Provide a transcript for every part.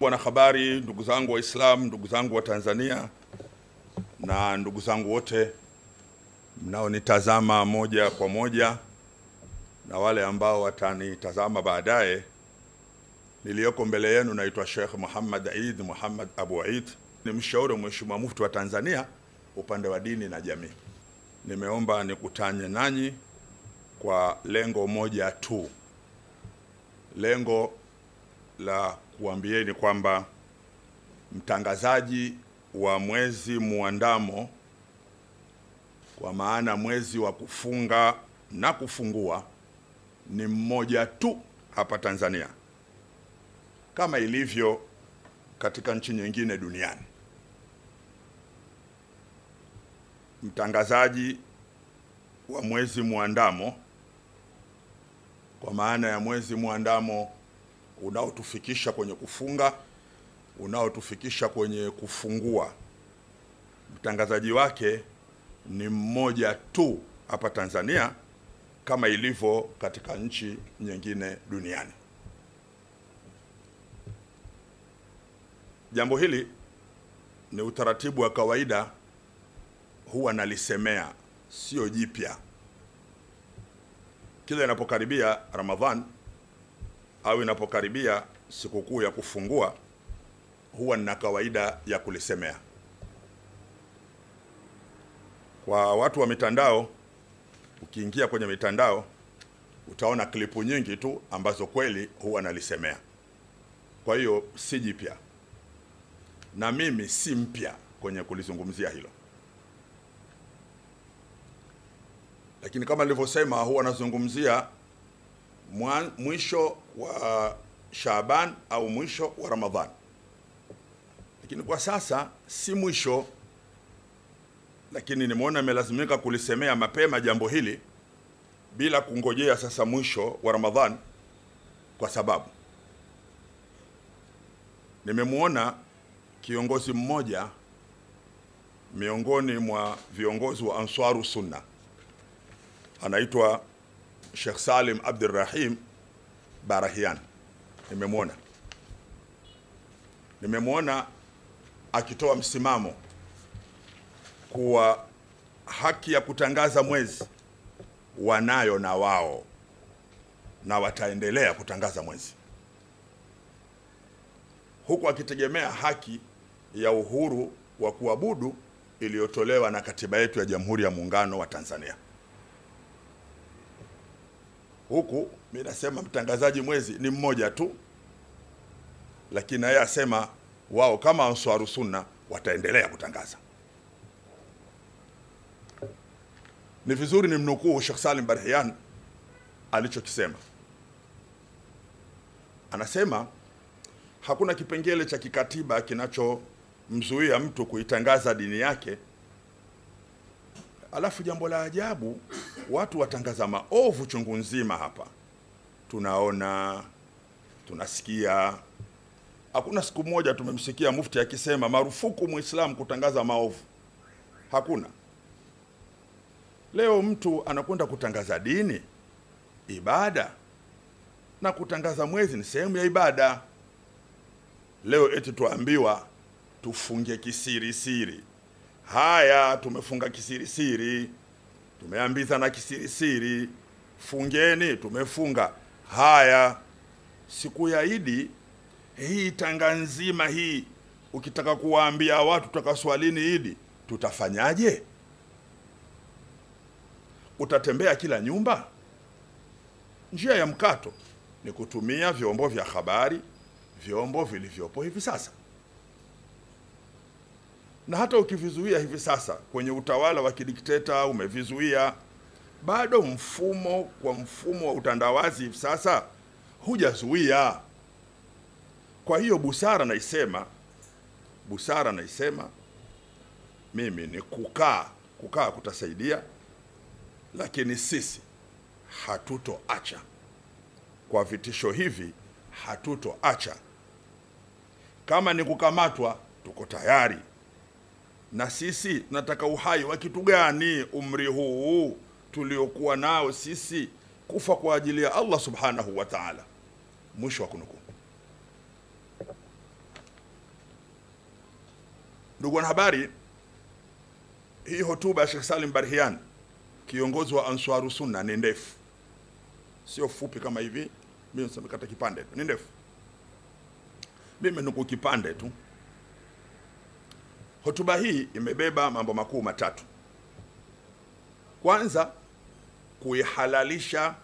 Wanahabari, ndugu zangu Waislamu, ndugu zangu wa Tanzania na ndugu zangu wote mnaonitazama moja kwa moja na wale ambao watanitazama baadaye, niliyoko mbele yenu naitwa Sheikh Muhammad Eid Muhammad Abu Eid, ni mshauri Mheshimiwa Mufti wa Tanzania upande wa dini na jamii. Nimeomba nikutane nanyi kwa lengo moja tu, lengo la kuambieni kwamba mtangazaji wa mwezi muandamo, kwa maana mwezi wa kufunga na kufungua, ni mmoja tu hapa Tanzania, kama ilivyo katika nchi nyingine duniani. Mtangazaji wa mwezi muandamo, kwa maana ya mwezi muandamo unaotufikisha kwenye kufunga, unaotufikisha kwenye kufungua, mtangazaji wake ni mmoja tu hapa Tanzania, kama ilivyo katika nchi nyingine duniani. Jambo hili ni utaratibu wa kawaida, huwa nalisemea, sio jipya. Kila inapokaribia Ramadhan au inapokaribia sikukuu ya kufungua, huwa nina kawaida ya kulisemea. Kwa watu wa mitandao, ukiingia kwenye mitandao utaona klipu nyingi tu ambazo kweli huwa nalisemea. Kwa hiyo si jipya, na mimi si mpya kwenye kulizungumzia hilo. Lakini kama nilivyosema, huwa nazungumzia mwisho wa Shaaban au mwisho wa Ramadhan. Lakini kwa sasa si mwisho, lakini nimeona nimelazimika kulisemea mapema jambo hili bila kungojea sasa mwisho wa Ramadhan, kwa sababu nimemuona kiongozi mmoja miongoni mwa viongozi wa Ansaru Sunna, anaitwa Sheikh Salim Abdurrahim Barahian. Nimemuona akitoa msimamo kuwa haki ya kutangaza mwezi wanayo na wao, na wataendelea kutangaza mwezi, huku akitegemea haki ya uhuru wa kuabudu iliyotolewa na katiba yetu ya Jamhuri ya Muungano wa Tanzania. Huku mimi nasema mtangazaji mwezi ni mmoja tu, lakini yeye asema wao kama Ansaru Sunna wataendelea kutangaza. Ni vizuri ni mnukuu Sheikh Salim Barahian alichokisema. Anasema hakuna kipengele cha kikatiba kinachomzuia mtu kuitangaza dini yake. Alafu jambo la ajabu, watu watangaza maovu chungu nzima hapa. Tunaona, tunasikia. Hakuna siku moja tumemsikia mufti akisema marufuku Muislamu kutangaza maovu. Hakuna. Leo mtu anakwenda kutangaza dini, ibada, na kutangaza mwezi ni sehemu ya ibada. Leo eti tuambiwa tufunge kisiri siri. Haya, tumefunga kisiri siri, tumeambiza na kisiri siri, fungeni, tumefunga. Haya, siku ya Idi hii Tanga nzima hii, ukitaka kuwaambia watu tutakaswalini Idi, tutafanyaje? Utatembea kila nyumba? Njia ya mkato ni kutumia vyombo vya habari, vyombo vilivyopo hivi sasa. Na hata ukivizuia hivi sasa kwenye utawala wa kidikteta umevizuia, bado mfumo wa utandawazi hivi sasa hujazuia. Kwa hiyo busara naisema mimi ni kukaa kutasaidia, lakini sisi hatutoacha. Kwa vitisho hivi hatutoacha. Kama ni kukamatwa, tuko tayari. Na sisi tunataka uhai wa kitu gani umri huu tuliokuwa nao sisi, kufa kwa ajili ya Allah subhanahu wa ta'ala. Mwisho wa kunukuu. Ndugu wanahabari, hii hotuba ya Sheikh Salim Barhian, kiongozi wa Answaru Sunna, ni ndefu, sio fupi kama hivi. Mimi nisemekata kipande tu, ni ndefu. Mimi nuku kipande tu. Hotuba hii imebeba mambo makuu matatu. Kwanza, kuihalalisha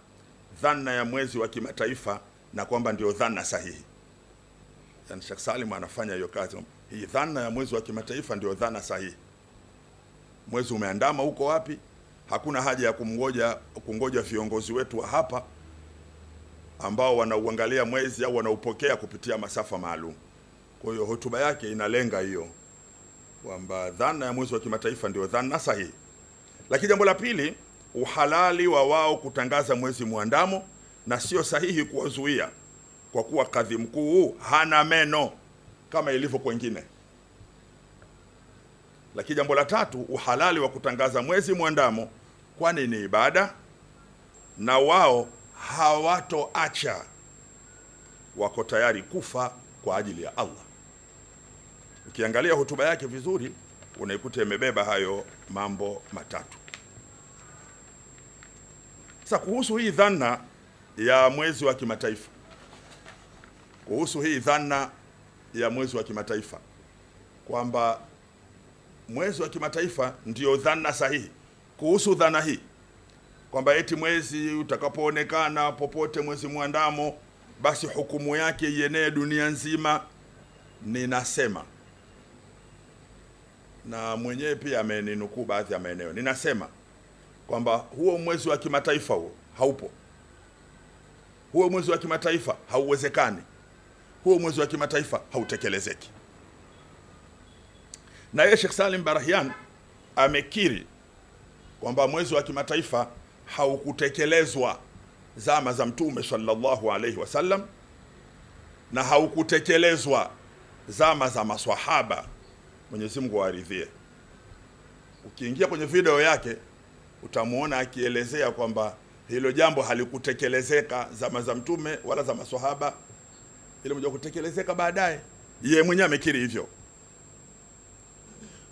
dhana ya mwezi wa kimataifa na kwamba ndio dhana sahihi. Yani Sheikh Salim anafanya hiyo kazi. Hii dhana ya mwezi wa kimataifa ndio dhana sahihi. Mwezi umeandama huko wapi? Hakuna haja ya kungoja viongozi wetu wa hapa ambao wanauangalia mwezi au wanaupokea kupitia masafa maalum. Kwa hiyo hotuba yake inalenga hiyo, kwamba dhana ya mwezi wa kimataifa ndio dhana sahihi. Lakini jambo la pili, uhalali wa wao kutangaza mwezi muandamo, na sio sahihi kuwazuia kwa kuwa kadhi mkuu hana meno kama ilivyo kwingine. Lakini jambo la tatu, uhalali wa kutangaza mwezi muandamo, kwani ni ibada na wao hawatoacha, wako tayari kufa kwa ajili ya Allah. Ukiangalia hotuba yake vizuri, unaikuta imebeba hayo mambo matatu. Sasa kuhusu hii dhana ya mwezi wa kimataifa, kwamba mwezi wa kimataifa ndio dhana sahihi. Kuhusu dhana hii kwamba eti mwezi utakapoonekana popote, mwezi muandamo, basi hukumu yake ienee dunia nzima, ninasema, na mwenyewe pia ameninukuu baadhi ya maeneo, ninasema kwamba huo mwezi wa kimataifa huo haupo. Huo mwezi wa kimataifa hauwezekani. Huo mwezi wa kimataifa hautekelezeki. Na yeye Sheikh Salim Barhian amekiri kwamba mwezi wa kimataifa haukutekelezwa zama za Mtume sallallahu alaihi wasallam, na haukutekelezwa zama za maswahaba, Mwenyezi Mungu awaridhie. Ukiingia kwenye video yake utamuona akielezea kwamba hilo jambo halikutekelezeka zama za Mtume wala za maswahaba, ile moja kutekelezeka baadaye. Yeye mwenyewe amekiri hivyo.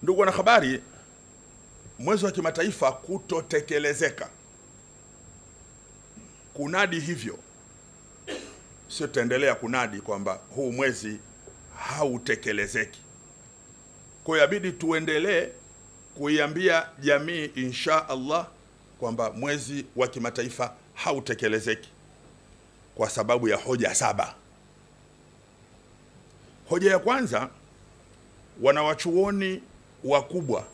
Ndugu na habari, mwezi wa kimataifa kutotekelezeka, kunadi hivyo, sio taendelea kunadi kwamba huu mwezi hautekelezeki. Kwa hiyo inabidi tuendelee kuiambia jamii insha Allah kwamba mwezi wa kimataifa hautekelezeki kwa sababu ya hoja 7. Hoja ya kwanza, wanawachuoni wakubwa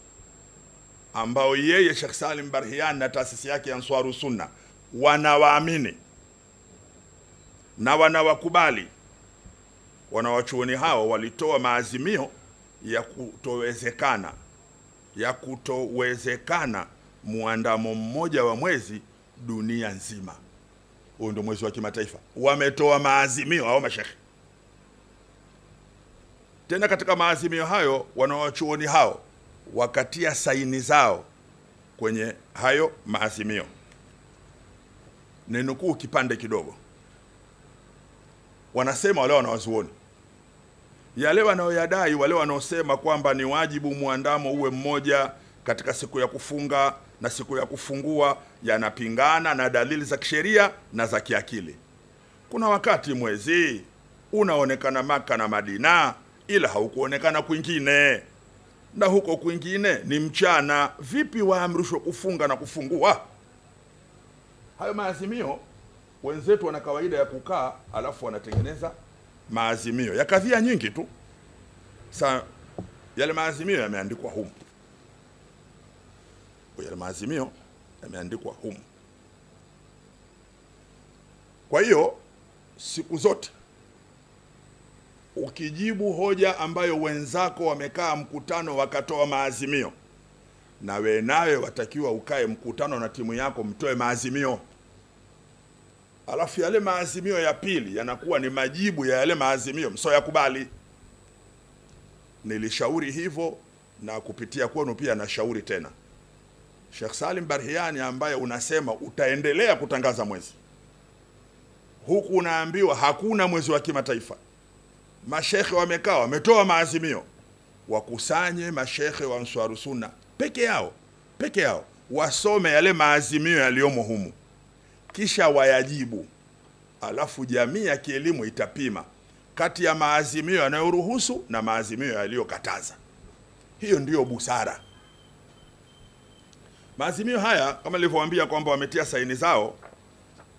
ambao yeye Sheikh Salim Barhian na taasisi yake ya Answaru Sunna wanawaamini na wanawakubali, wanawachuoni hao walitoa maazimio ya kutowezekana muandamo mmoja wa mwezi dunia nzima. Huo ndio mwezi wa kimataifa. Wametoa maazimio hao mashekhi. Tena katika maazimio hayo, wanawachuoni hao wakatia saini zao kwenye hayo maazimio. Ninukuu kipande kidogo. Wanasema wale wanawazuoni, yale wanaoyadai wale wanaosema kwamba ni wajibu muandamo uwe mmoja katika siku ya kufunga na siku ya kufungua, yanapingana na dalili za kisheria na za kiakili. Kuna wakati mwezi unaonekana Maka na Madina, ila haukuonekana kwingine, na huko kwingine ni mchana. Vipi waamrishwe kufunga na kufungua? Hayo maazimio, wenzetu wana kawaida ya kukaa alafu wanatengeneza maazimio ya kadhia nyingi tu. Sasa yale maazimio yameandikwa humu. Kwa hiyo siku zote ukijibu hoja ambayo wenzako wamekaa mkutano wakatoa maazimio, na wewe nawe watakiwa ukae mkutano na timu yako mtoe maazimio. Alafu yale maazimio ya pili yanakuwa ni majibu ya yale maazimio msioyakubali. Nilishauri hivyo, na kupitia kwenu pia na shauri tena. Sheikh Salim Barhian ambaye unasema utaendelea kutangaza mwezi, huku unaambiwa hakuna mwezi wa kimataifa. Mashekhe wamekaa wametoa maazimio, wakusanye mashekhe wa Answaru Sunna peke yao wasome yale maazimio yaliyomo humu, kisha wayajibu, alafu jamii ya kielimu itapima kati ya maazimio yanayoruhusu na maazimio yaliyokataza. Hiyo ndiyo busara. Maazimio haya kama nilivyowaambia kwamba wametia saini zao,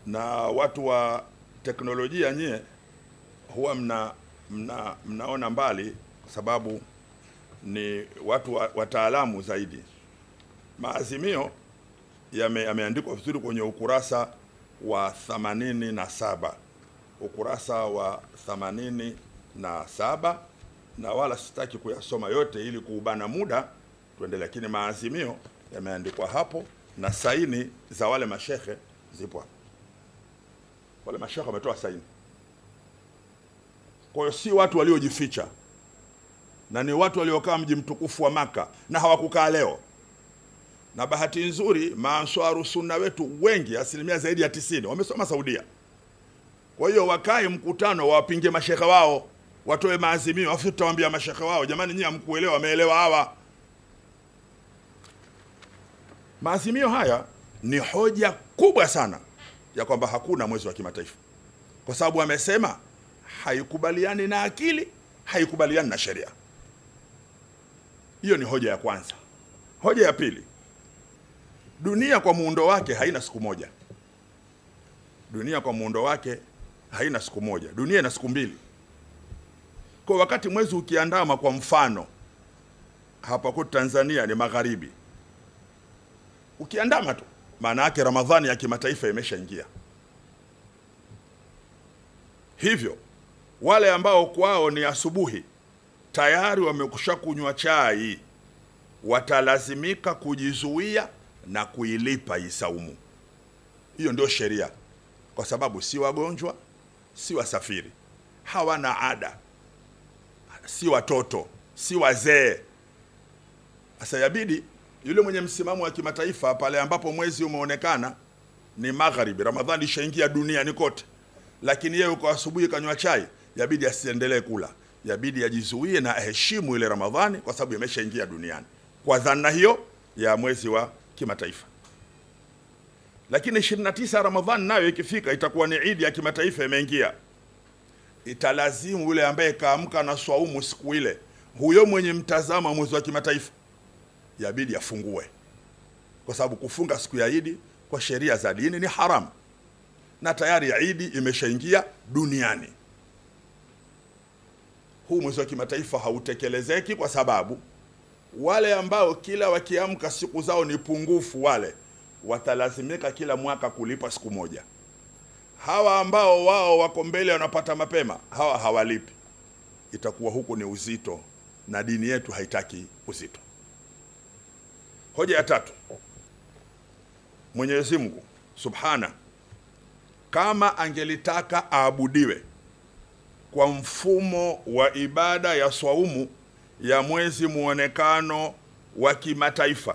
na watu wa teknolojia nyie huwa mnaona mbali kwa sababu ni watu wataalamu zaidi. Maazimio yameandikwa vizuri kwenye ukurasa wa 87, ukurasa wa 87, na wala sitaki kuyasoma yote ili kuubana muda tuendelee, lakini maazimio yameandikwa hapo na saini za wale mashekhe zipo hapo. Wale mashekhe wametoa saini. Kwa hiyo si watu waliojificha, na ni watu waliokaa mji mtukufu wa Maka na hawakukaa leo. Na bahati nzuri Maanswaru Sunna wetu wengi, asilimia zaidi ya 90 wamesoma Saudia. Kwa hiyo wakai mkutano wapinge mashekhe wao, watoe maazimio, afu tutawaambia mashekhe wao, jamani nyinyi hamkuelewa, wameelewa hawa. Maazimio haya ni hoja kubwa sana ya kwamba hakuna mwezi wa kimataifa, kwa sababu wamesema haikubaliani na akili, haikubaliani na sheria. Hiyo ni hoja ya kwanza. Hoja ya pili, dunia kwa muundo wake haina siku moja. Dunia kwa muundo wake haina siku moja. Dunia ina siku mbili. Kwa wakati mwezi ukiandama, kwa mfano hapa kwa Tanzania ni magharibi, ukiandama tu, maana yake Ramadhani ya kimataifa imeshaingia. Hivyo wale ambao kwao ni asubuhi tayari wamekusha kunywa chai, watalazimika kujizuia na kuilipa isaumu. Hiyo ndio sheria, kwa sababu si wagonjwa, si wasafiri, hawana ada, si watoto, si wazee. Sasa yabidi yule mwenye msimamo wa kimataifa pale ambapo mwezi umeonekana ni magharibi, Ramadhani ishaingia duniani kote, lakini yeye uko asubuhi kanywa chai, yabidi asiendelee kula, yabidi ajizuie na aheshimu ile Ramadhani kwa sababu imeshaingia duniani, kwa dhana hiyo ya mwezi wa kimataifa. Lakini 29 Ramadhani nayo ikifika itakuwa ni Eid ya kimataifa imeingia. Italazimu yule ambaye kaamka na swaumu siku ile, huyo mwenye mtazamo mwezi wa kimataifa, yabidi afungue, kwa sababu kufunga siku ya Eid kwa sheria za dini ni haramu, na tayari Eid imeshaingia duniani. Huu mwezi wa kimataifa hautekelezeki kwa sababu wale ambao kila wakiamka siku zao ni pungufu, wale watalazimika kila mwaka kulipa siku moja. Hawa ambao wao wako mbele wanapata mapema, hawa hawalipi. Itakuwa huku ni uzito, na dini yetu haitaki uzito. Hoja ya tatu, Mwenyezi Mungu Subhana kama angelitaka aabudiwe kwa mfumo wa ibada ya swaumu ya mwezi muonekano wa kimataifa,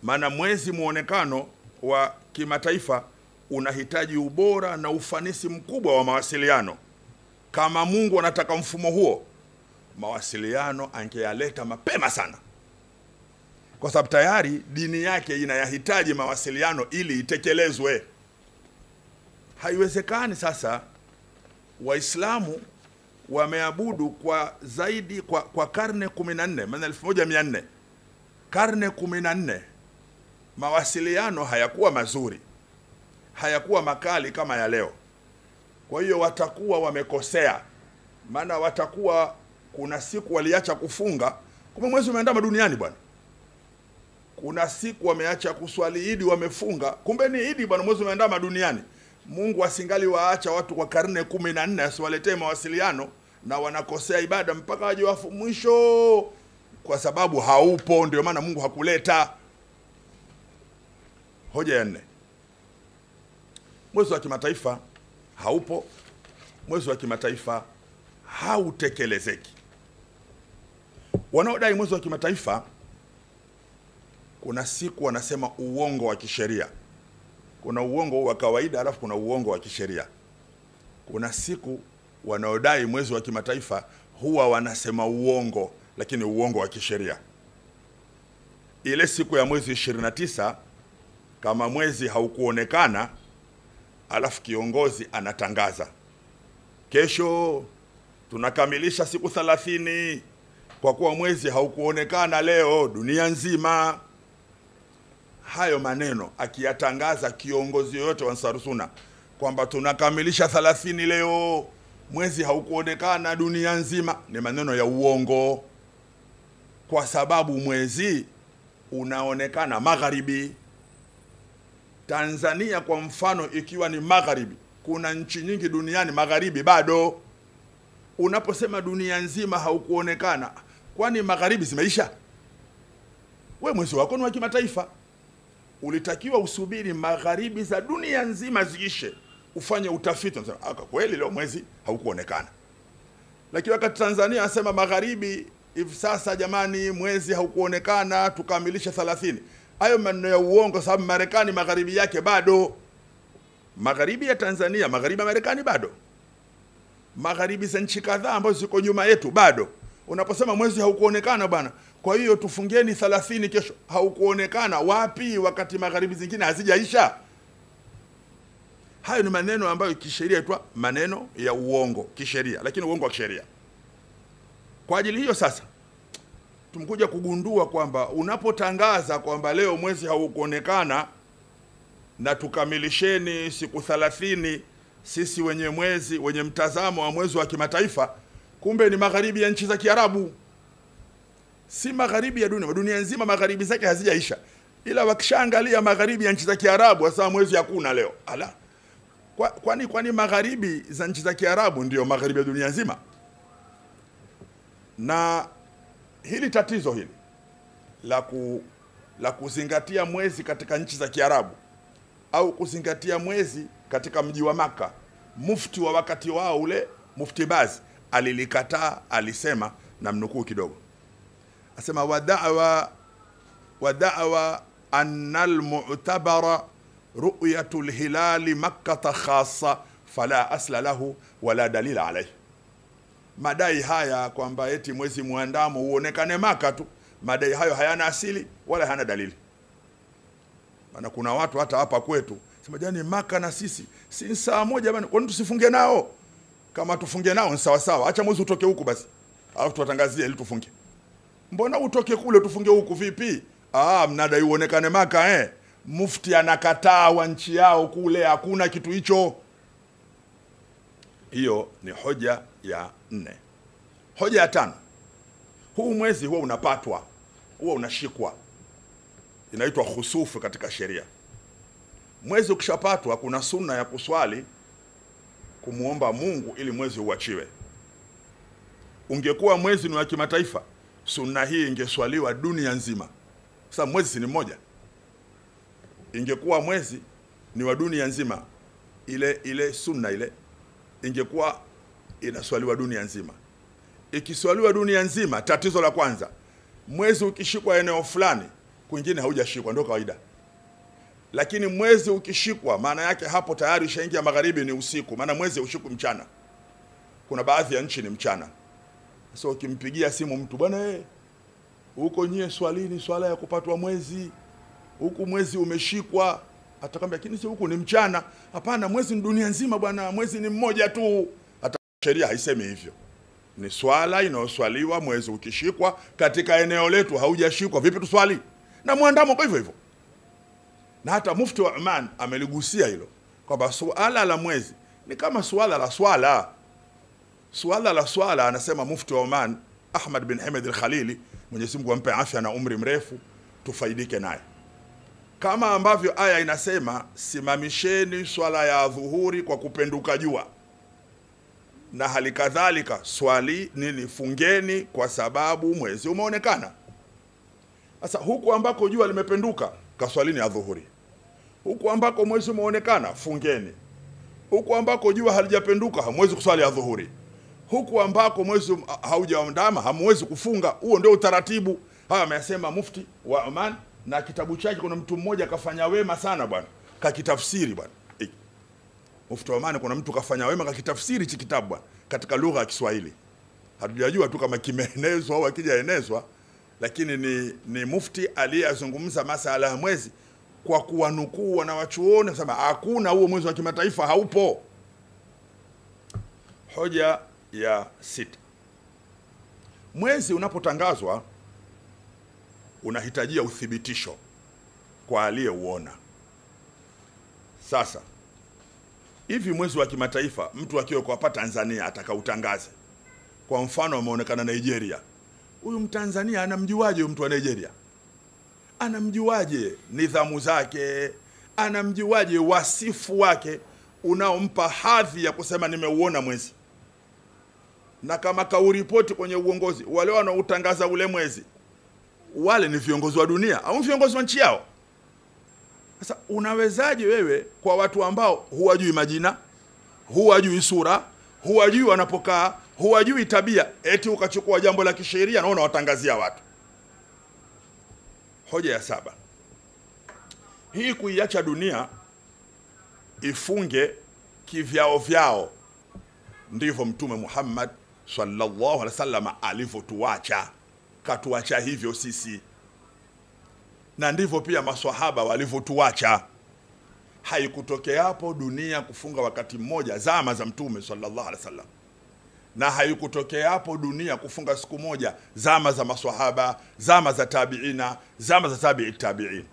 maana mwezi muonekano wa kimataifa unahitaji ubora na ufanisi mkubwa wa mawasiliano. Kama Mungu anataka mfumo huo, mawasiliano angeyaleta mapema sana, kwa sababu tayari dini yake inayahitaji mawasiliano ili itekelezwe. Haiwezekani sasa Waislamu wameabudu kwa zaidi kwa karne 14, maana 1400, karne 14, mawasiliano hayakuwa mazuri, hayakuwa makali kama ya leo. Kwa hiyo watakuwa wamekosea, maana watakuwa kuna siku waliacha kufunga, kumbe mwezi umeandama duniani bwana. Kuna siku wameacha kuswali Eid, wamefunga, kumbe ni Eid bwana, mwezi umeandama duniani. Mungu asingali waacha watu kwa karne 14 asiwaletee mawasiliano, na wanakosea ibada mpaka waje wafu mwisho, kwa sababu haupo, ndio maana Mungu hakuleta. Hoja ya 4, mwezi wa kimataifa haupo, mwezi wa kimataifa hautekelezeki. Wanaodai mwezi wa kimataifa, kuna siku wanasema uongo wa kisheria. Kuna uongo wa kawaida, alafu kuna uongo wa kisheria. Kuna siku wanaodai mwezi wa kimataifa huwa wanasema uongo, lakini uongo wa kisheria. Ile siku ya mwezi 29 kama mwezi haukuonekana, alafu kiongozi anatangaza, kesho tunakamilisha siku 30 kwa kuwa mwezi haukuonekana leo dunia nzima. Hayo maneno akiyatangaza kiongozi yoyote wa Ansar Sunna kwamba tunakamilisha 30 leo, mwezi haukuonekana dunia nzima, ni maneno ya uongo, kwa sababu mwezi unaonekana magharibi. Tanzania kwa mfano ikiwa ni magharibi, kuna nchi nyingi duniani magharibi bado. Unaposema dunia nzima haukuonekana, kwani magharibi zimeisha? We mwezi wako ni wa kimataifa, ulitakiwa usubiri magharibi za dunia nzima ziishe, ufanye utafiti, unasema kweli leo mwezi haukuonekana. Lakini wakati Tanzania asema magharibi hivi sasa, jamani, mwezi haukuonekana, tukamilisha 30. Hayo maneno ya uongo, sababu Marekani magharibi yake bado. Magharibi ya Tanzania, magharibi ya Marekani bado. Magharibi za nchi kadhaa ambazo ziko nyuma yetu bado. Unaposema mwezi haukuonekana bwana, kwa hiyo tufungeni 30 kesho, haukuonekana wapi wakati magharibi zingine hazijaisha? Hayo ni maneno ambayo kisheria yaitwa maneno ya uongo kisheria, lakini uongo wa kisheria. Kwa ajili hiyo sasa tumkuja kugundua kwamba unapotangaza kwamba leo mwezi haukuonekana na tukamilisheni siku 30 sisi wenye mwezi, wenye mtazamo wa mwezi wa kimataifa, kumbe ni magharibi ya nchi za Kiarabu, si magharibi ya dunia. Dunia nzima magharibi zake hazijaisha, ila wakishaangalia magharibi ya nchi za Kiarabu hasa mwezi hakuna leo. Ala, kwani magharibi za nchi za Kiarabu ndio magharibi ya dunia nzima? Na hili tatizo hili la kuzingatia mwezi katika nchi za Kiarabu au kuzingatia mwezi katika mji wa Maka, mufti wa wakati wao ule, Mufti Baz, alilikataa. Alisema, na mnukuu kidogo, asema wada'wa annal mu'tabara ru'yatul hilali Makkah khassa fala asla lahu wala dalila alayhi. Madai haya kwamba eti mwezi muandamo uonekane Maka tu, madai hayo hayana asili wala hayana dalili. Maana kuna watu hata hapa kwetu sema, jani Maka na sisi si saa moja bwana, kwa nini tusifunge nao? Kama tufunge nao ni sawa sawa, acha mwezi utoke huku basi, alafu tuwatangazie ili tufunge. Mbona utoke kule tufunge huku vipi? Mnadai uonekane Maka Mufti anakataa wa nchi yao kule, hakuna kitu hicho. Hiyo ni hoja ya 4. Hoja ya 5, huu mwezi huwa unapatwa, huwa unashikwa, inaitwa khusufu katika sheria. Mwezi ukishapatwa kuna sunna ya kuswali kumuomba Mungu ili mwezi uachiwe. Ungekuwa mwezi ni wa kimataifa, sunna hii ingeswaliwa dunia nzima. Sasa mwezi si ni mmoja. Ingekuwa mwezi ni wa dunia nzima, ile sunna ile ingekuwa inaswaliwa dunia nzima. Ikiswaliwa dunia nzima, tatizo la kwanza, mwezi ukishikwa eneo fulani, kwingine haujashikwa, ndio kawaida. Lakini mwezi ukishikwa, maana yake hapo tayari shaingia magharibi, ni usiku, maana mwezi ushikwi mchana. Kuna baadhi ya nchi ni mchana. Sasa ukimpigia simu mtu, bwana huko nyie swalini swala ya kupatwa mwezi, huku mwezi umeshikwa, atakwambia lakini si huku ni mchana. Hapana, mwezi ni dunia nzima bwana, mwezi ni mmoja tu. Hata sheria haisemi hivyo. Ni swala inayoswaliwa mwezi ukishikwa, katika eneo letu haujashikwa, vipi tuswali? Na muandamo kwa hivyo hivyo. Na hata mufti wa Oman ameligusia hilo, kwamba suala la mwezi ni kama suala la swala. Suala la swala, anasema mufti wa Oman Ahmad bin Hamad al-Khalili, Mwenyezi Mungu ampe afya na umri mrefu, tufaidike naye. Kama ambavyo aya inasema simamisheni swala ya dhuhuri kwa kupenduka jua, na hali kadhalika fungeni kwa sababu mwezi umeonekana. Sasa huku ambako jua limependuka, kaswalini ya dhuhuri. Huku ambako mwezi umeonekana, fungeni. Huku ambako jua halijapenduka, hamwezi kuswali ya dhuhuri. Huku ambako mwezi haujaandama, hamwezi kufunga. Huo ndio utaratibu. Haya amesema mufti wa Oman, na kitabu chake kuna mtu mmoja kafanya wema sana bwana, kakitafsiri bwana. Mufti wa Oman kuna mtu kafanya wema kakitafsiri hichi kitabu bwana katika lugha ya Kiswahili. Hatujajua tu kama kimeenezwa au hakijaenezwa, lakini ni mufti aliyezungumza masala ya mwezi kwa kuwanukuu wanawachuoni kusema hakuna huo mwezi wa kimataifa, haupo. Hoja ya 6. Mwezi unapotangazwa unahitajia uthibitisho kwa aliyeuona. Sasa hivi mwezi wa kimataifa mtu akiwa kwa hapa Tanzania atakautangaze, kwa mfano ameonekana Nigeria, huyu Mtanzania anamjuaje mtu wa Nigeria? Anamjuaje nidhamu zake? Anamjuaje wasifu wake unaompa hadhi ya kusema nimeuona mwezi? Na kama kauripoti kwenye uongozi, wale wanaotangaza ule mwezi wale ni viongozi wa dunia au viongozi wa nchi yao? Sasa unawezaje wewe kwa watu ambao huwajui majina, huwajui sura, huwajui wanapokaa, huwajui tabia, eti ukachukua jambo la kisheria na unawatangazia watu? Hoja ya 7. Hii kuiacha dunia ifunge kivyao vyao ndivyo Mtume Muhammad sallallahu alaihi wasallam alivyotuacha. Katuacha hivyo sisi, na ndivyo pia maswahaba walivyotuacha. Haikutokea hapo dunia kufunga wakati mmoja zama za Mtume sallallahu alaihi wasallam, na haikutokea hapo dunia kufunga siku moja zama za maswahaba, zama za tabiina, zama za tabi'i tabi'in.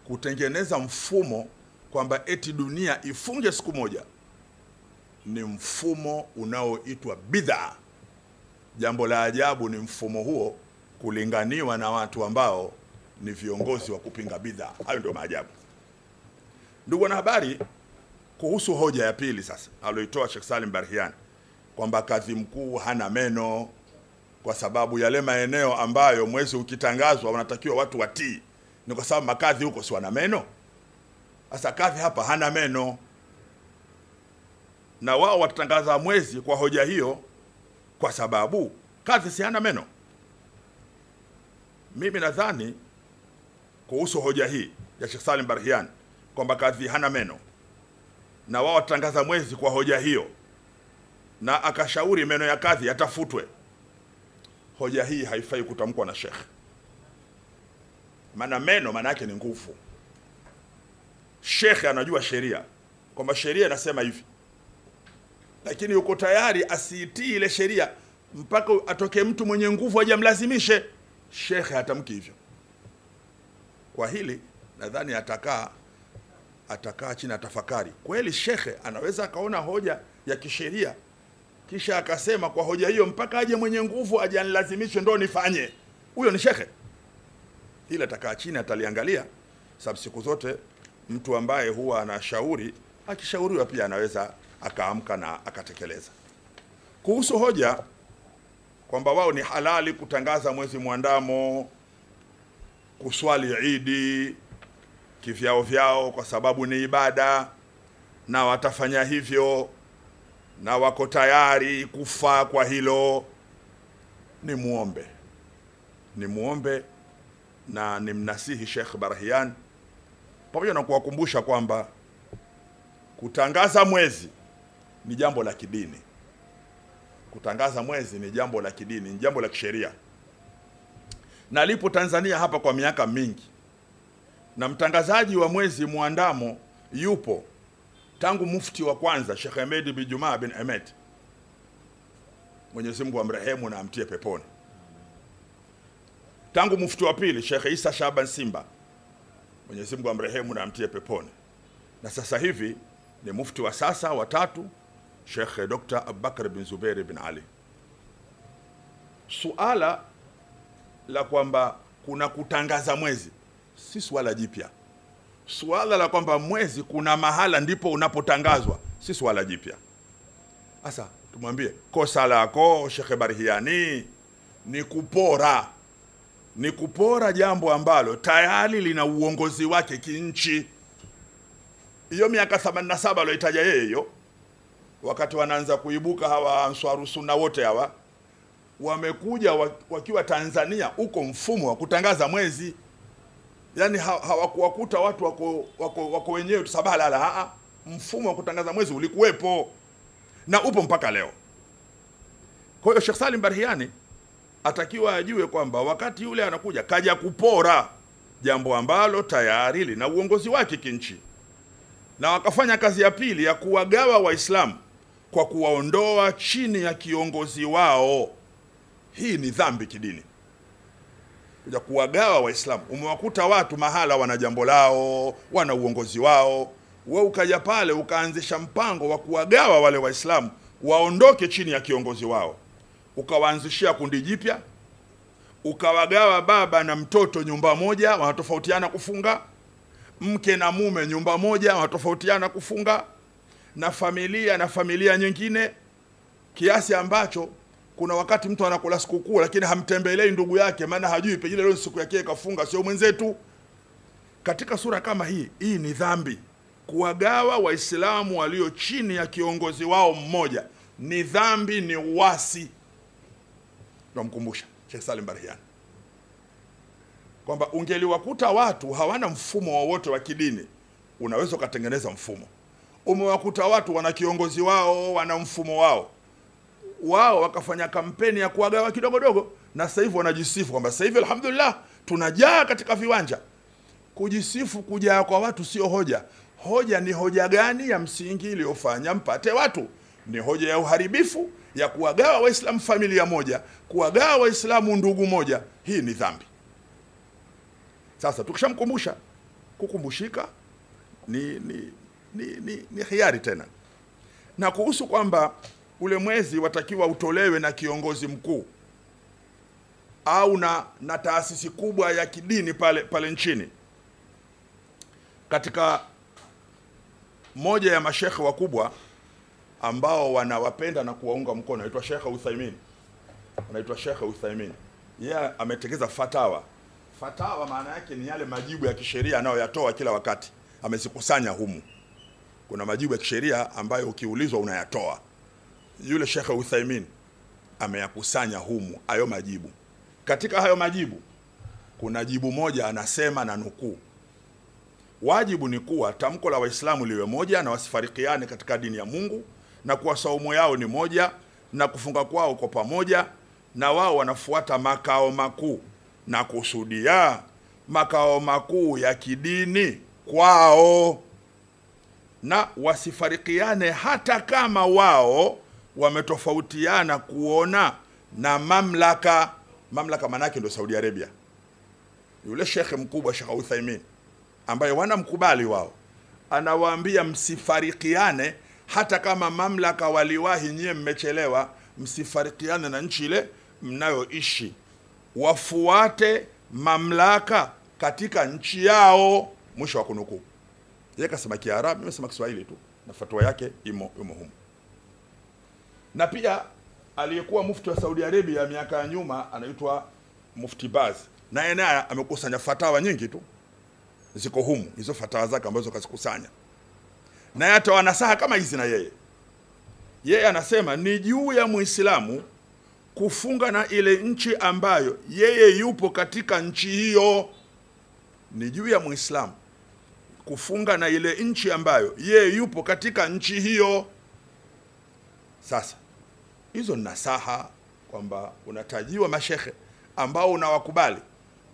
Kutengeneza mfumo kwamba eti dunia ifunge siku moja ni mfumo unaoitwa bid'a. Jambo la ajabu ni mfumo huo kulinganiwa na watu ambao ni viongozi wa kupinga bid'a. Hayo ndio maajabu. Ndugu wanahabari, kuhusu hoja ya pili sasa aloitoa Sheikh Salim Barhian kwamba kadhi mkuu hana meno kwa sababu yale maeneo ambayo mwezi ukitangazwa wanatakiwa watu watii ni kwa sababu makadhi huko si wana meno. Sasa kadhi hapa hana meno, na wao watatangaza mwezi kwa hoja hiyo kwa sababu kadhi si hana meno. Mimi nadhani kuhusu hoja hii ya Sheikh Salim Barhian kwamba kadhi hana meno na wao watatangaza mwezi kwa hoja hiyo, na akashauri meno ya kadhi yatafutwe, hoja hii haifai kutamkwa na Sheikh. Maana meno maana yake ni nguvu. Sheikh anajua sheria kwamba sheria inasema hivi, lakini yuko tayari asiitii ile sheria mpaka atoke mtu mwenye nguvu aje amlazimishe. Sheikh hatamki hivyo. Kwa hili nadhani atakaa chini atafakari. Kweli Sheikh anaweza akaona hoja ya kisheria kisha akasema kwa hoja hiyo mpaka aje mwenye nguvu aje anilazimishe ndo nifanye. Huyo ni Sheikh. Hili atakaa chini ataliangalia, sababu siku zote mtu ambaye huwa anashauri akishauriwa pia anaweza akaamka na akatekeleza. Kuhusu hoja kwamba wao ni halali kutangaza mwezi mwandamo, kuswali Idi kivyao vyao kwa sababu ni ibada, na watafanya hivyo na wako tayari kufa kwa hilo, ni muombe na nimnasihi Sheikh Barhian pamoja na kuwakumbusha kwamba kutangaza mwezi ni jambo la kidini. Kutangaza mwezi ni jambo la kidini, ni jambo la kisheria. Na lipo Tanzania hapa kwa miaka mingi, na mtangazaji wa mwezi muandamo yupo tangu mufti wa kwanza Sheikh Ahmed bin Juma bin Ahmed, Mwenyezi Mungu amrehemu na amtie peponi. Tangu mufti wa pili Sheikh Isa Shaban Simba, Mwenyezi Mungu amrehemu na amtie peponi. Na sasa hivi ni mufti wa sasa wa tatu Sheikh Dr. Abubakar bin Zubair bin Ali. Suala la kwamba kuna kutangaza mwezi si suala jipya. Suala la kwamba mwezi kuna mahala ndipo unapotangazwa si suala jipya. Sasa tumwambie kosa lako Sheikh Barhiani ni kupora jambo ambalo tayari lina uongozi wake kinchi. Hiyo miaka 87 aliyotaja yeye hiyo, wakati wanaanza kuibuka hawa Answaru Sunna wote hawa wamekuja wakiwa Tanzania uko mfumo wa kutangaza mwezi. Yani hawakuwakuta watu wako wenyewe tusabahala, mfumo wa kutangaza mwezi ulikuwepo na upo mpaka leo. Kwa hiyo Sheikh Salim Barahiani atakiwa ajue kwamba wakati yule anakuja kaja kupora jambo ambalo tayari lina uongozi wake kinchi, na wakafanya kazi ya pili ya kuwagawa Waislamu kwa kuwaondoa chini ya kiongozi wao. Hii ni dhambi kidini, kuja kuwagawa Waislamu. Umewakuta watu mahala wana jambo lao, wana uongozi wao, wewe ukaja pale ukaanzisha mpango wa kuwagawa wale Waislamu waondoke chini ya kiongozi wao, ukawaanzishia kundi jipya, ukawagawa baba na mtoto nyumba moja, wanatofautiana kufunga, mke na mume nyumba moja, wanatofautiana kufunga, na familia nyingine, kiasi ambacho kuna wakati mtu anakula sikukuu lakini hamtembelei ndugu yake, maana hajui pengine leo siku yake kafunga, sio mwenzetu. Katika sura kama hii ni dhambi. Kuwagawa Waislamu walio chini ya kiongozi wao mmoja ni dhambi, ni uasi. Tunamkumbusha Sheikh Salim Barahiani kwamba ungeliwakuta watu hawana mfumo wowote wa kidini, unaweza ukatengeneza mfumo. Umewakuta watu wana kiongozi wao, wana mfumo wao wakafanya kampeni ya kuwagawa kidogo dogo, na sasa hivi wanajisifu kwamba sasa hivi alhamdulillah tunajaa katika viwanja. Kujisifu kujaa kwa watu sio hoja. Hoja ni hoja gani ya msingi iliyofanya mpate watu? Ni hoja ya uharibifu ya kuwagawa Waislamu familia moja, kuwagawa Waislamu ndugu moja. Hii ni dhambi. Sasa tukishamkumbusha, kukumbushika ni hiari tena. Na kuhusu kwamba ule mwezi watakiwa utolewe na kiongozi mkuu au na taasisi kubwa ya kidini pale nchini, katika moja ya mashekhe wakubwa ambao wanawapenda na kuwaunga mkono anaitwa Sheikh Uthaymeen. Yeye ametekeza fatawa. Fatawa maana yake ni yale majibu ya kisheria anayoyatoa kila wakati, amezikusanya humu. Kuna majibu ya kisheria ambayo ukiulizwa unayatoa. Yule Sheikh Uthaymeen ameyakusanya humu hayo majibu. Katika hayo majibu kuna jibu moja anasema, na nukuu: wajibu ni kuwa tamko la Waislamu liwe moja na wasifarikiane katika dini ya Mungu, na kuwa saumu yao ni moja na kufunga kwao kwa pamoja, na wao wanafuata makao makuu na kusudia makao makuu ya kidini kwao, na wasifarikiane hata kama wao wametofautiana kuona na mamlaka manake ndio Saudi Arabia. Yule shekhe mkubwa Sheikh Uthaymeen ambaye wanamkubali wao, anawaambia msifarikiane hata kama mamlaka waliwahi, nyie mmechelewa, msifarikiane na nchi ile mnayoishi, wafuate mamlaka katika nchi yao. Mwisho wa kunukuu. Yeye kasema Kiarabu, mimi nasema Kiswahili tu, na fatwa yake imo humu. Na pia aliyekuwa mufti wa Saudi Arabia miaka ya nyuma anaitwa Mufti Baz, naye amekusanya fatawa nyingi tu, ziko humu hizo fatawa zake ambazo kazikusanya, naye atoa nasaha kama hizi. Na yeye anasema ni juu ya Muislamu kufunga na ile nchi ambayo yeye yupo katika nchi hiyo. Ni juu ya Muislamu kufunga na ile nchi ambayo yeye yupo katika nchi hiyo. Sasa hizo nasaha kwamba unatajiwa mashekhe ambao unawakubali,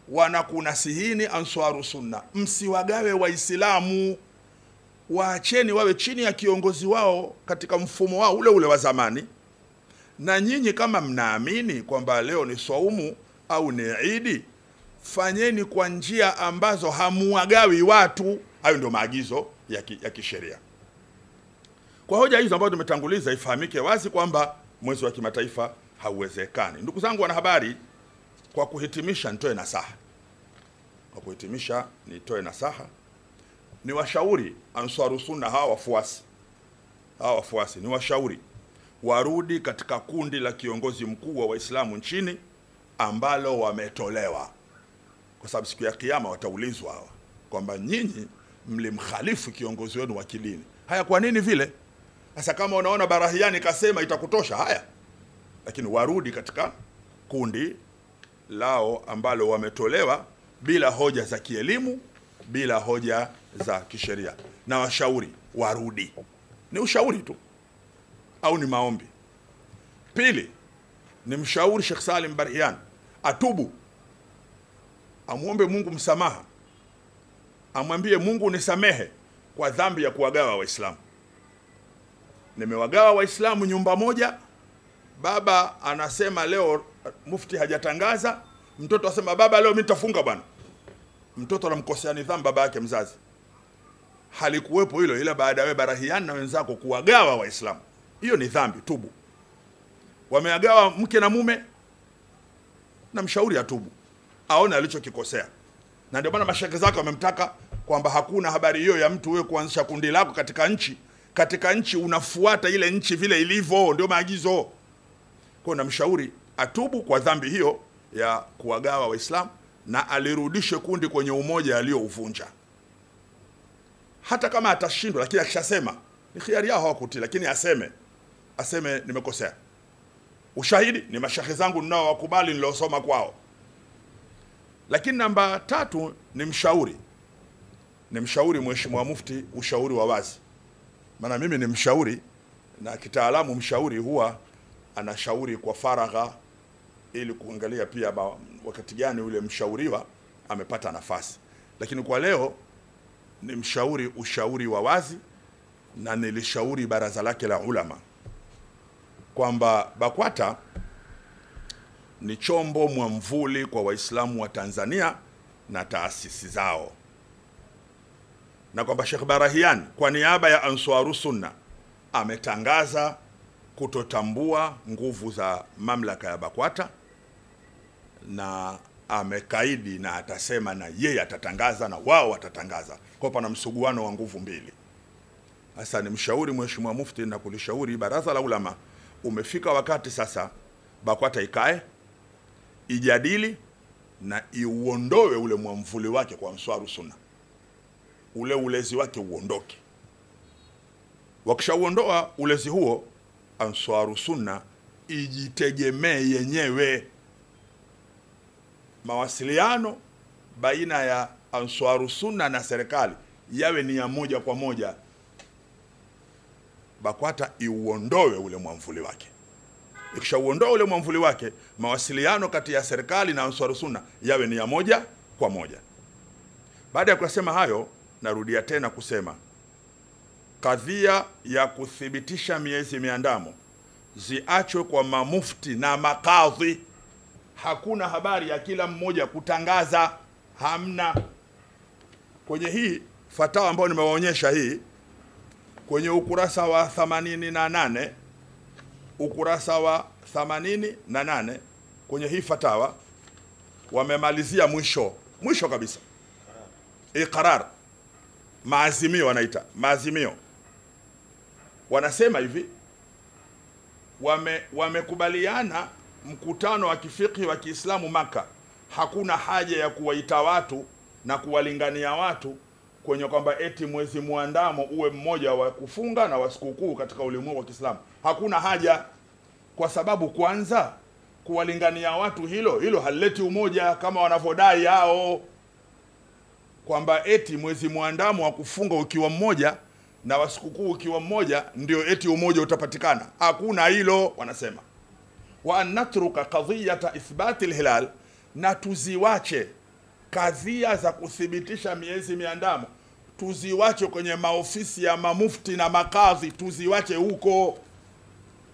wanakunasihini Answaru Sunna, msiwagawe Waislamu, waacheni wawe chini ya kiongozi wao katika mfumo wao ule wa zamani. Na nyinyi kama mnaamini kwamba leo ni saumu au ni Idi, fanyeni kwa njia ambazo hamuwagawi watu. Hayo ndio maagizo ya kisheria. Kwa hoja hizo ambazo tumetanguliza, ifahamike wazi kwamba mwezi wa kimataifa hauwezekani. Ndugu zangu wanahabari, kwa kuhitimisha nitoe nasaha. Ni washauri Answaru Sunna hawa wafuasi ni washauri warudi katika kundi la kiongozi mkuu wa Waislamu nchini ambalo wametolewa, kwa sababu siku ya kiyama wataulizwa hawa kwamba nyinyi mlimkhalifu kiongozi wenu wa kidini. Haya, kwa nini vile? Sasa kama unaona Barahiani kasema itakutosha, haya, lakini warudi katika kundi lao ambalo wametolewa bila hoja za kielimu, bila hoja za kisheria. Na washauri warudi. Ni ushauri tu au ni maombi. Pili, ni mshauri Sheikh Salim Barahian atubu, amuombe Mungu msamaha, amwambie Mungu nisamehe kwa dhambi ya kuwagawa Waislamu. Nimewagawa Waislamu nyumba moja, baba anasema leo mufti hajatangaza, mtoto asema baba leo mimi nitafunga bwana. Mtoto anamkosea nidhamu baba yake mzazi. Halikuwepo hilo, ila baada ya Barahian na wenzako kuwagawa Waislamu. Hiyo ni dhambi, tubu. Wameagawa mke na mume, na mshauri atubu, aone alichokikosea. Na ndio maana mashaka zake wamemtaka kwamba hakuna habari hiyo ya mtu wewe kuanzisha kundi lako katika nchi unafuata ile nchi vile ilivyo, ndio maagizo. Kwa na mshauri atubu kwa dhambi hiyo ya kuwagawa Waislamu na alirudishe kundi kwenye umoja aliouvunja. Hata kama atashindwa, lakini akishasema ni khiari yao hawakutii, lakini aseme nimekosea. Ushahidi ni mashekhe zangu ninao wakubali nilosoma kwao. Lakini namba 3 ni mshauri. Ni mshauri Mheshimiwa Mufti, ushauri wa wazi. Maana mimi ni mshauri, na kitaalamu mshauri huwa anashauri kwa faragha ili kuangalia pia wakati gani ule mshauriwa amepata nafasi. Lakini kwa leo ni mshauri ushauri wa wazi, na nilishauri baraza lake la ulama kwamba BAKWATA ni chombo mwamvuli kwa Waislamu wa Tanzania na taasisi zao, na kwamba Sheikh Barahian kwa niaba ya Ansarus Sunna ametangaza kutotambua nguvu za mamlaka ya BAKWATA, na amekaidi na atasema na yeye atatangaza na wao watatangaza. Kwa pana msuguano wa nguvu mbili. Sasa ni mshauri Mheshimiwa Mufti na kulishauri baraza la ulama, umefika wakati sasa BAKWATA ikae, ijadili na iuondoe ule mwamvuli wake kwa Ansarus Sunna. Ule ulezi wake uondoke. Wakishauondoa ulezi huo, Ansarus Sunna ijitegemee yenyewe. Mawasiliano baina ya Ansarus Sunna na serikali yawe ni ya moja kwa moja. BAKWATA iuondoe ule mwamvuli wake. Ikishauondoa ule mwamvuli wake, mawasiliano kati ya serikali na Ansarus Sunna yawe ni ya moja kwa moja. Baada ya kusema hayo, narudia tena kusema kadhia ya kuthibitisha miezi miandamo ziachwe kwa mamufti na makadhi. Hakuna habari ya kila mmoja kutangaza, hamna. Kwenye hii fatawa ambayo nimewaonyesha hii, kwenye ukurasa wa 88, ukurasa wa 88 kwenye hii fatawa wamemalizia mwisho kabisa. Iqrar, maazimio wanaita, maazimio. Wanasema hivi, wamekubaliana mkutano wa kifiqhi wa Kiislamu Maka, hakuna haja ya kuwaita watu na kuwalingania watu kwenye kwamba eti mwezi muandamo uwe mmoja wa kufunga na wa sikukuu katika ulimwengu wa Kiislamu. Hakuna haja, kwa sababu kwanza kuwalingania watu hilo halileti umoja kama wanavodai hao, kwamba eti mwezi muandamo wa kufunga ukiwa mmoja na wa sikukuu ukiwa mmoja ndio eti umoja utapatikana. Hakuna hilo, wanasema. Wa natruka qadhiyata ithbati alhilal, na tuziwache kadhia za kuthibitisha miezi miandamo, tuziwache kwenye maofisi ya mamufti na makadhi, tuziwache huko.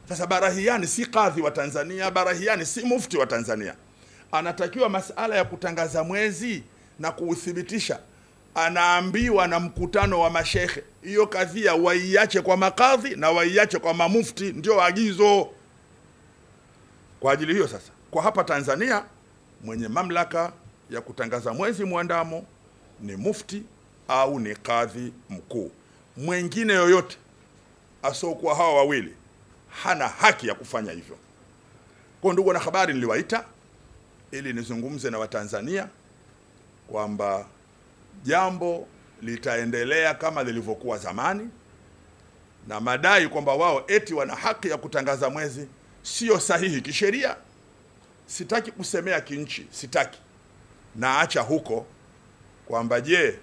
Sasa Barahian si kadhi wa Tanzania, Barahian si mufti wa Tanzania. Anatakiwa masala ya kutangaza mwezi na kuuthibitisha, anaambiwa na mkutano wa mashekhe, hiyo kadhia waiache kwa makadhi na waiache kwa mamufti, ndio agizo. Kwa ajili hiyo sasa, kwa hapa Tanzania mwenye mamlaka ya kutangaza mwezi muandamo ni mufti au ni kadhi mkuu. Mwingine yoyote asiokuwa hawa wawili hana haki ya kufanya hivyo. Kwa ndugu na habari, niliwaita ili nizungumze na Watanzania kwamba jambo litaendelea kama lilivyokuwa zamani, na madai kwamba wao eti wana haki ya kutangaza mwezi sio sahihi kisheria. Sitaki kusemea kinchi, sitaki. Na acha huko kwamba je,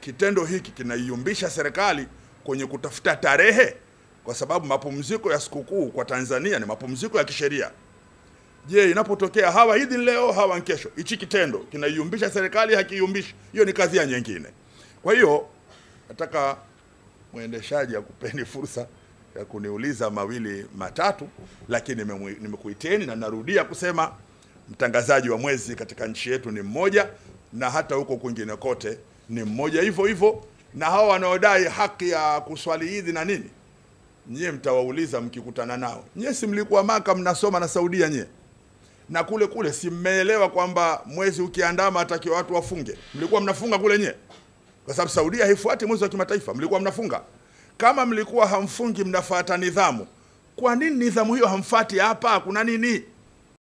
kitendo hiki kinaiumbisha serikali kwenye kutafuta tarehe, kwa sababu mapumziko ya sikukuu kwa Tanzania ni mapumziko ya kisheria. Je, inapotokea hawa hivi leo hawa kesho, hichi kitendo kinaiumbisha serikali, hakiumbishi? Hiyo ni kazi ya nyingine. Kwa hiyo nataka mwendeshaji akupeni fursa ya kuniuliza mawili matatu, lakini nimekuiteni na narudia kusema mtangazaji wa mwezi katika nchi yetu ni mmoja, na hata huko kwingine kote ni mmoja hivyo hivyo. Na hao wanaodai haki ya kuswali Eid na nini, nyie mtawauliza mkikutana nao. Nyie si mlikuwa Maka mnasoma na Saudia nyie? Na kule si mmeelewa kwamba mwezi ukiandama atakiwa watu wafunge? Mlikuwa mnafunga kule nyie? Kwa sababu Saudia haifuati mwezi wa kimataifa, mlikuwa mnafunga. Kama mlikuwa hamfungi mnafuata nidhamu, kwa nini nidhamu hiyo hamfuati hapa? Kuna nini?